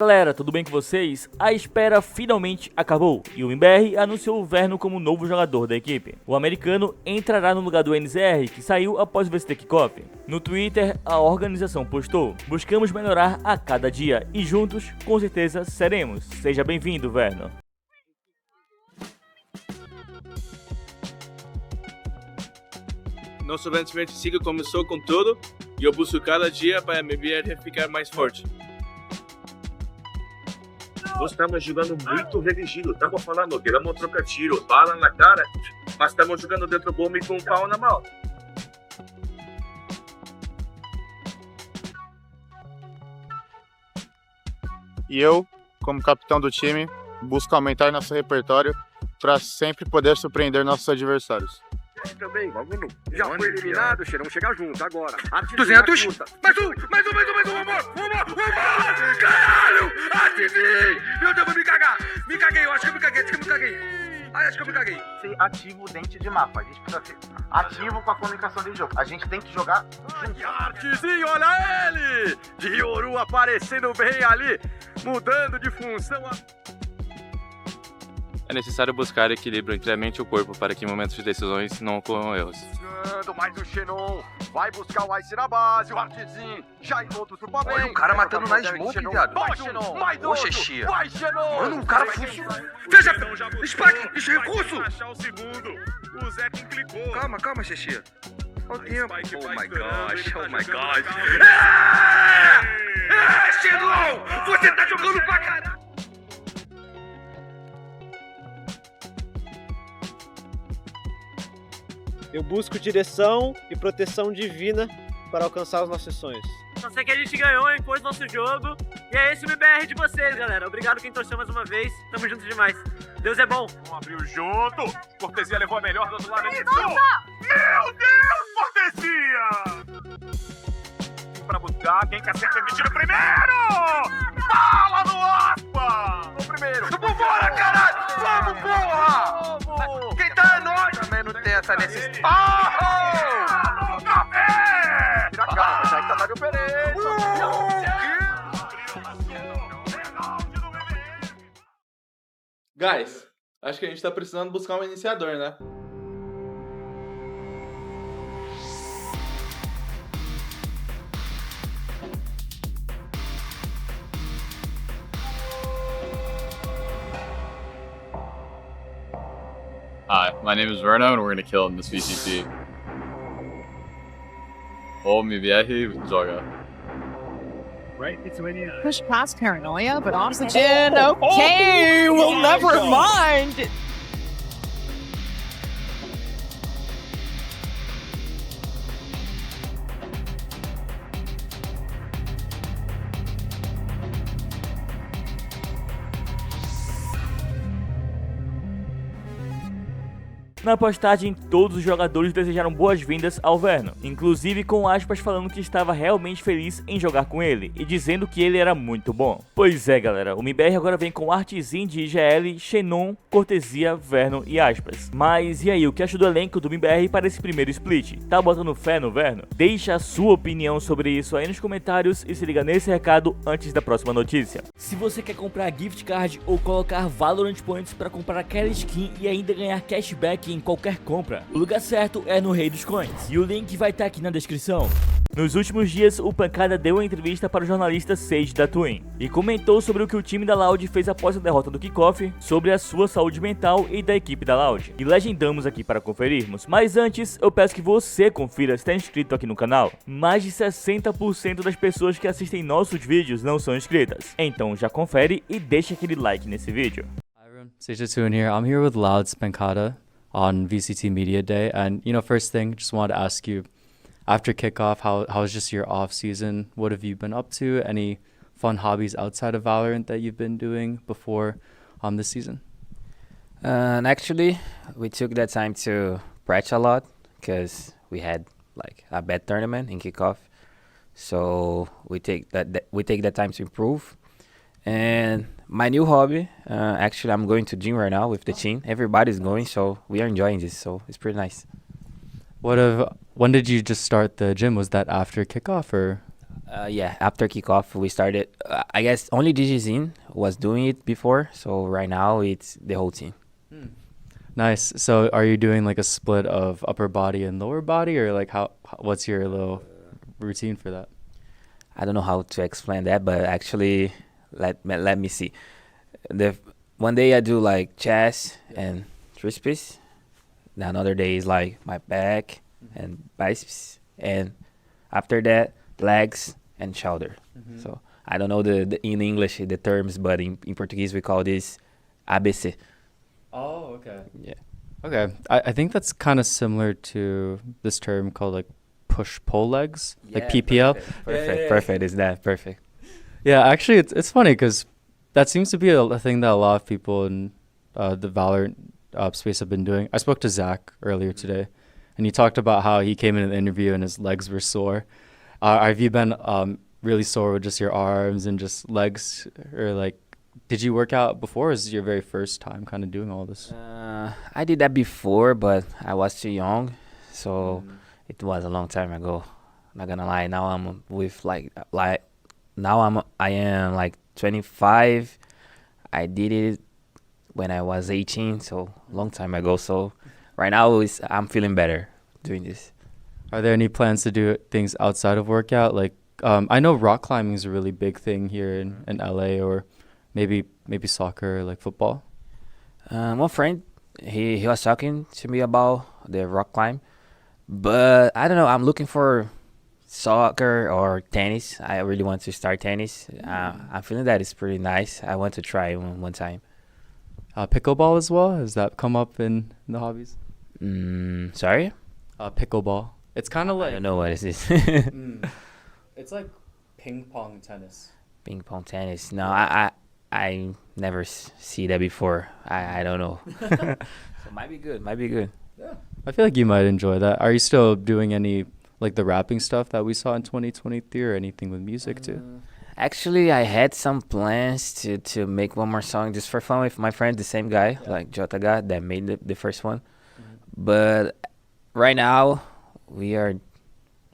Galera, tudo bem com vocês? A espera finalmente acabou e o Mibr anunciou o Verno como novo jogador da equipe. O americano entrará no lugar do NZR, que saiu após o Post-kickoff. No Twitter, a organização postou: buscamos melhorar a cada dia e juntos, com certeza, seremos. Seja bem-vindo, Verno. Nosso 2025 começou com tudo e eu busco cada dia para a Mibr ficar mais forte. Nós estamos jogando muito religido, estamos falando, queremos trocar tiro, bala na cara, mas estamos jogando dentro do bomba e com um pau na mão. E eu, como capitão do time, busco aumentar nosso repertório para sempre poder surpreender nossos adversários. Também, já foi eliminado, vamos chegar junto agora. 200, mais um, amor, caralho, ativei, meu Deus, vou me cagar, me caguei, eu acho que eu me caguei, acho que eu me caguei. Ser ativo dentro de mapa, a gente precisa ser ativo com a comunicação de jogo, a gente tem que jogar junto. Artezinho, olha ele, de ouro aparecendo bem ali, mudando de função. É necessário buscar equilíbrio entre a mente e o corpo para que em momentos de decisões não ocorram erros. Mais o Xenon, vai buscar o Ice na base, o Artezinho, já encontra o supamento. Olha o cara matando na smoke, viado. Vai, Xenon, mais Oxe, Xia. vai, Xenon. Mano, o cara fugiu. Veja, Spack, isso é recurso. Achar o segundo, o Zé quem clicou. Calma, Xia. Olha o tempo. Oh my gosh. Xenon, você tá jogando pra caralho. Eu busco direção e proteção divina para alcançar os nossos sonhos. Só sei que a gente ganhou, impôs nosso jogo. E é esse o MBR de vocês, galera. Obrigado quem torceu mais uma vez. Tamo junto demais. Deus é bom. Vamos abrir junto. Cortesia levou a melhor do outro lado. Meu Deus, cortesia! Pra buscar quem que acerta esse tiro primeiro! Fala no aspa! O primeiro. Vambora, caralho! Vamos, porra! Vamos. Quem tá é nós! Também não tem essa necessidade. No café! Tira a cara, já que tá na Pereira. Guys, acho que a gente tá precisando buscar um iniciador, né? Hi, my name is Verno and we're gonna kill in this VCT. Oh, Mibr, joga. Right, it's when you push past paranoia, but oxygen. Okay, well, never mind. Na postagem, todos os jogadores desejaram boas-vindas ao Verno, inclusive com aspas falando que estava realmente feliz em jogar com ele e dizendo que ele era muito bom. Pois é, galera, o Mibr agora vem com artezinho de IGL, Xenon, cortesia, Verno e aspas. Mas e aí, o que achou do elenco do Mibr para esse primeiro split? Tá botando fé no Verno? Deixa a sua opinião sobre isso aí nos comentários e se liga nesse recado antes da próxima notícia. Se você quer comprar gift card ou colocar Valorant Points para comprar aquela skin e ainda ganhar cashback em qualquer compra, o lugar certo é no Rei dos Coins, e o link vai estar aqui na descrição. Nos últimos dias, o Pancada deu uma entrevista para o jornalista Sage da Twin e comentou sobre o que o time da Loud fez após a derrota do kickoff, sobre a sua saúde mental e da equipe da Loud. E legendamos aqui para conferirmos, mas antes eu peço que você confira se está inscrito aqui no canal. Mais de 60% das pessoas que assistem nossos vídeos não são inscritas, então já confere e deixa aquele like nesse vídeo. Hi everyone, Sage the Twin here. I'm here with Loud's Pancada on VCT Media Day, and first thing, just wanted to ask you, after kickoff, how's just your off season? What have you been up to? Any fun hobbies outside of Valorant that you've been doing before this season? Actually, we took that time to practice a lot because we had like a bad tournament in kickoff, so we take that time to improve. And my new hobby, actually, I'm going to gym right now with the team. Everybody's going, so we are enjoying this, so it's pretty nice. When did you just start the gym? Was that after kickoff or? Yeah, after kickoff, we started. I guess only DJZine was doing it before, so right now it's the whole team. Nice. So are you doing like a split of upper body and lower body, or like what's your little routine for that? I don't know how to explain that, but actually, let me see. The one day I do like chest and triceps. The another day is like my back and biceps, and after that legs and shoulder. So I don't know the in English the terms, but in Portuguese we call this ABC. Oh, okay. Yeah. Okay. I think that's kind of similar to this term called like push-pull legs, like PPL. Perfect. Is that perfect? Yeah, actually, it's funny because that seems to be a thing that a lot of people in the Valorant space have been doing. I spoke to Zach earlier today, and he talked about how he came in an interview and his legs were sore. Have you been really sore with just your arms and just legs, or like, did you work out before, or is this your very first time kind of doing all this? I did that before, but I was too young, so it was a long time ago. Not gonna lie. Now I'm with I am like 25. I did it when I was 18, so long time ago. So right now I'm feeling better doing this. Are there any plans to do things outside of workout? Like, I know rock climbing is a really big thing here in LA, or maybe soccer, like football. One friend, he was talking to me about the rock climb, but I don't know. I'm looking for soccer or tennis. I really want to start tennis. I'm feeling that it's pretty nice. I want to try one time. Pickleball as well? Has that come up in the hobbies? Sorry? Pickleball. It's kind of like... I don't know what it is. It's like ping pong tennis. Ping pong tennis. No, I never see that before. I don't know. So might be good. Yeah. I feel like you might enjoy that. Are you still doing any, like the rapping stuff that we saw in 2023, or anything with music too? Actually, I had some plans to make one more song just for fun with my friend, the same guy, like Jotaga, that made the first one. But right now, we are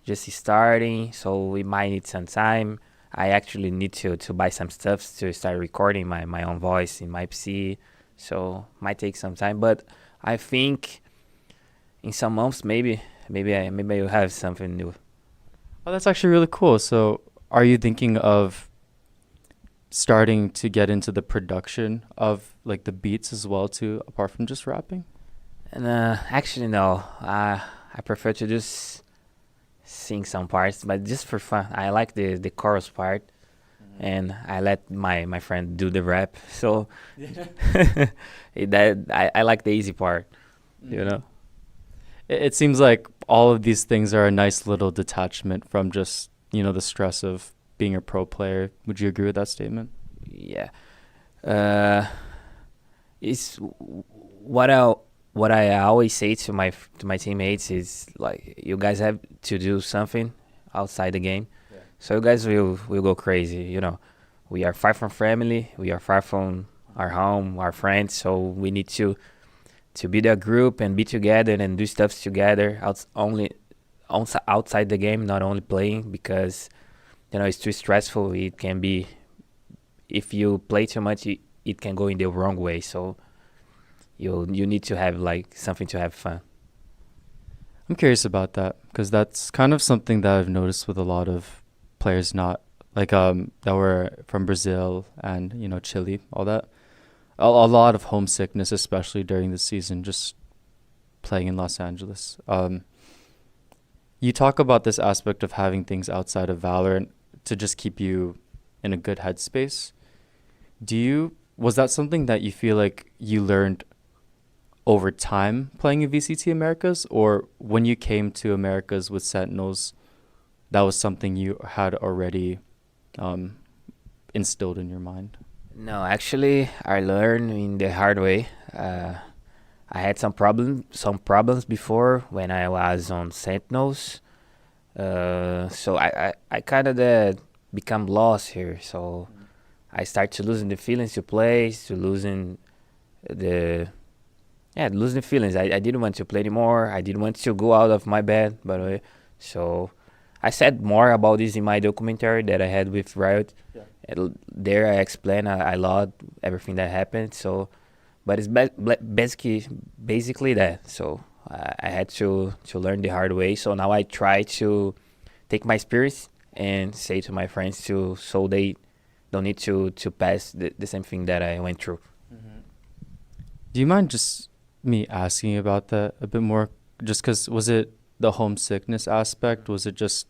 just starting, so we might need some time. I actually need to buy some stuff to start recording my own voice in my PC, so might take some time. But I think in some months, maybe I will have something new. Oh, that's actually really cool. So are you thinking of starting to get into the production of like the beats as well too, apart from just rapping? And actually no, I prefer to just sing some parts, but just for fun. I like the chorus part, and I let my friend do the rap. So I like the easy part, you know. It seems like all of these things are a nice little detachment from just, the stress of being a pro player. Would you agree with that statement? Yeah. It's what I always say to my teammates is like, you guys have to do something outside the game. Yeah. So you guys will go crazy, We are far from family, we are far from our home, our friends, so we need to be the group and be together and do stuff together outside the game, not only playing, because it's too stressful. It can be, if you play too much, it can go in the wrong way. So you need to have like something to have fun. I'm curious about that, because that's kind of something that I've noticed with a lot of players, not like that were from Brazil and Chile, all that. A lot of homesickness, especially during the season, just playing in Los Angeles. You talk about this aspect of having things outside of Valorant to just keep you in a good headspace. Was that something that you feel like you learned over time playing in VCT Americas, or when you came to Americas with Sentinels, that was something you had already instilled in your mind? No, actually, I learned in the hard way. I had some problems before when I was on Sentinels. So I kind of become lost here. So I start to losing the feelings to play, to losing the feelings. I didn't want to play anymore. I didn't want to go out of my bed, by the way. So I said more about this in my documentary that I had with Riot. There I explain a lot everything that happened. So, but it's basically that. So I had to learn the hard way. So now I try to take my experience and say to my friends so they don't need to pass the same thing that I went through. Do you mind just me asking about that a bit more? Just because, was it the homesickness aspect? Was it just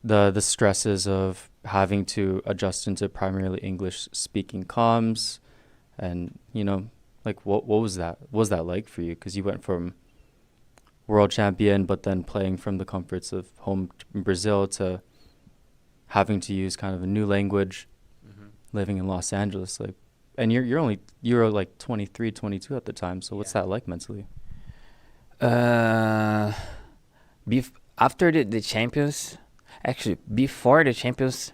the stresses of having to adjust into primarily English speaking comms? And, you know, like what was that? What was that like for you? Because you went from world champion, but then playing from the comforts of home in Brazil to having to use kind of a new language, living in Los Angeles. Like, and you were like 23, 22 at the time. So what's that like mentally? After the champions, actually before the champions,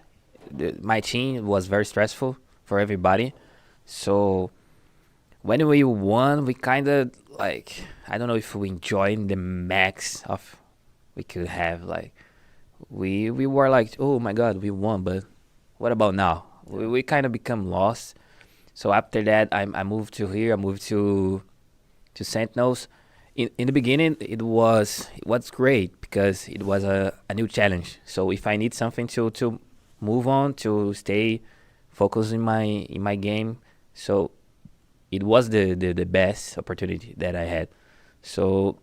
my team was very stressful for everybody. So when we won, we kind of like, I don't know if we enjoyed the max of we could have. Like we were like, oh my God, we won, but what about now? We kind of become lost. So after that, I moved to here. I moved to Sentinels. In the beginning, it was great because it was a new challenge. So if I need something to move on, to stay focused in my game, so it was the best opportunity that I had. So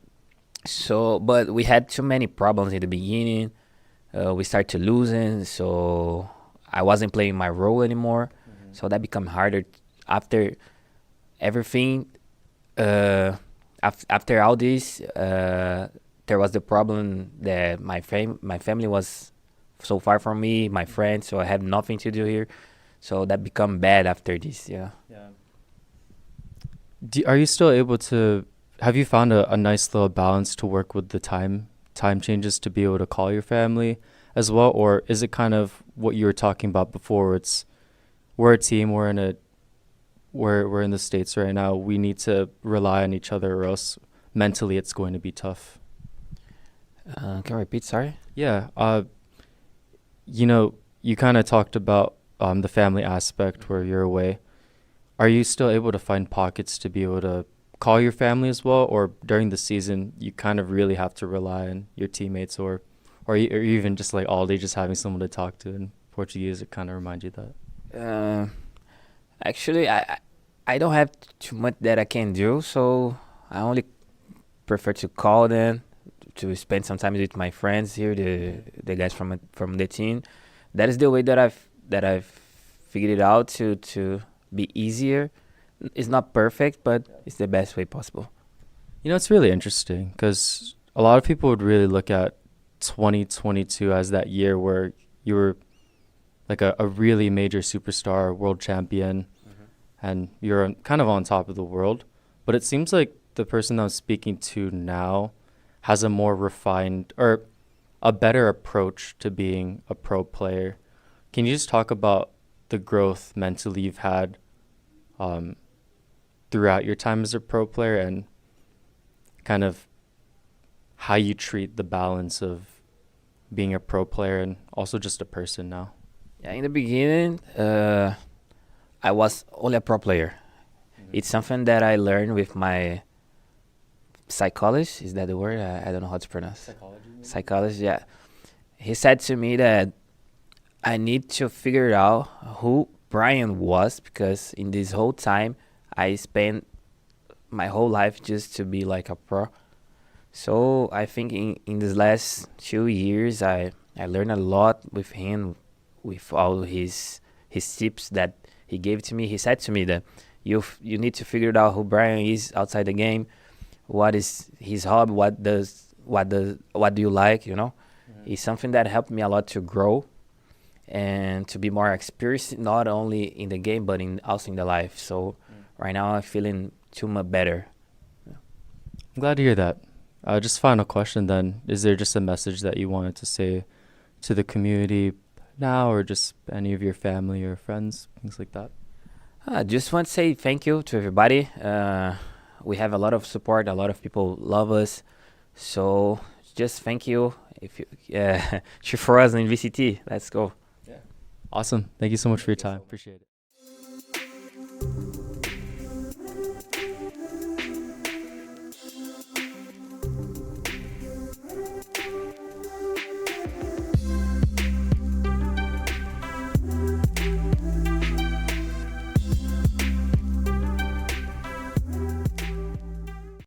but we had too many problems in the beginning. We started losing, so I wasn't playing my role anymore. So that became harder after everything. After all this, there was the problem that my family was so far from me, my friends, so I had nothing to do here. So that become bad after this, yeah. Are you still able to, have you found a nice little balance to work with the time changes to be able to call your family as well? Or is it kind of what you were talking about before? It's, we're a team, we're in the States right now. We need to rely on each other or else mentally it's going to be tough. Can you repeat, sorry? Yeah. You know, you kind of talked about the family aspect where you're away. Are you still able to find pockets to be able to call your family as well? Or during the season, you kind of really have to rely on your teammates or even just like all day just having someone to talk to in Portuguese? It kind of reminds you of that. Actually, I don't have too much that I can do, so I only prefer to call them, to spend some time with my friends here, the guys from the team. That is the way that I've figured it out to be easier. It's not perfect, but it's the best way possible. You know, it's really interesting because a lot of people would really look at 2022 as that year where you were like a really major superstar, world champion, and you're kind of on top of the world. But it seems like the person I'm speaking to now has a more refined or a better approach to being a pro player. Can you just talk about the growth mentally you've had throughout your time as a pro player and kind of how you treat the balance of being a pro player and also just a person now? Yeah, in the beginning, I was only a pro player. It's something that I learned with my psychologist. Is that the word? I don't know how to pronounce. Psychologist, yeah. He said to me that I need to figure out who Brian was, because in this whole time, I spent my whole life just to be like a pro. So I think in these last 2 years, I learned a lot with him, with all his tips that he gave to me. He said to me that you need to figure out who Brian is outside the game, what is his hobby, what do you like, you know? It's something that helped me a lot to grow and to be more experienced, not only in the game, but also in the life. So right now I'm feeling too much better. I'm glad to hear that. Just final question then. Is there just a message that you wanted to say to the community now, or just any of your family or friends, things like that? I just want to say thank you to everybody. We have a lot of support. A lot of people love us. So just thank you. If you cheer for us in VCT, let's go. Awesome. Thank you so much for your time. Appreciate it.